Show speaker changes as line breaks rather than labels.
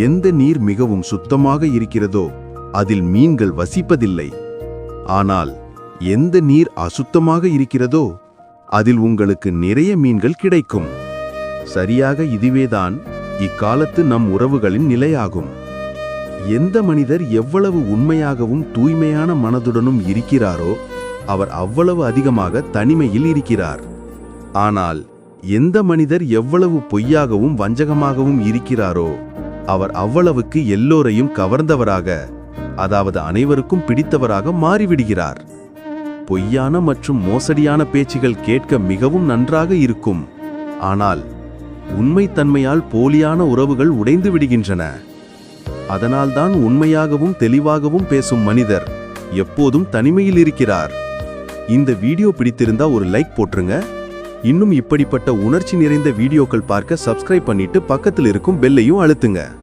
எந்த நீர் மிகவும் சுத்தமாக இருக்கிறதோ அதில் மீன்கள் வசிப்பதில்லை. ஆனால் எந்த நீர் அசுத்தமாக இருக்கிறதோ அதில் உங்களுக்கு நிறைய மீன்கள் கிடைக்கும். சரியாக இதுவேதான் இக்காலத்து நம் உறவுகளின் நிலையாகும். எந்த மனிதர் எவ்வளவு உண்மையாகவும் தூய்மையான மனதுடனும் இருக்கிறாரோ அவர் அவ்வளவு அதிகமாக தனிமையில் இருக்கிறார். ஆனால் எந்த மனிதர் எவ்வளவு பொய்யாகவும் வஞ்சகமாகவும் இருக்கிறாரோ அவர் அவ்வளவுக்கு எல்லோரையும் கவர்ந்தவராக, அதாவது அனைவருக்கும் பிடித்தவராக மாறிவிடுகிறார். பொய்யான மற்றும் மோசடியான பேச்சுகள் கேட்க மிகவும் நன்றாக இருக்கும். ஆனால் உண்மைத்தன்மையால் போலியான உறவுகள் உடைந்து விடுகின்றன. அதனால்தான் உண்மையாகவும் தெளிவாகவும் பேசும் மனிதர் எப்போதும் தனிமையில் இருக்கிறார். இந்த வீடியோ பிடித்திருந்தா ஒரு லைக் போட்டுருங்க. இன்னும் இப்படிப்பட்ட உணர்ச்சி நிறைந்த வீடியோக்கள் பார்க்க சப்ஸ்கிரைப் பண்ணிட்டு பக்கத்தில் இருக்கும் பெல்லையும் அழுத்துங்க.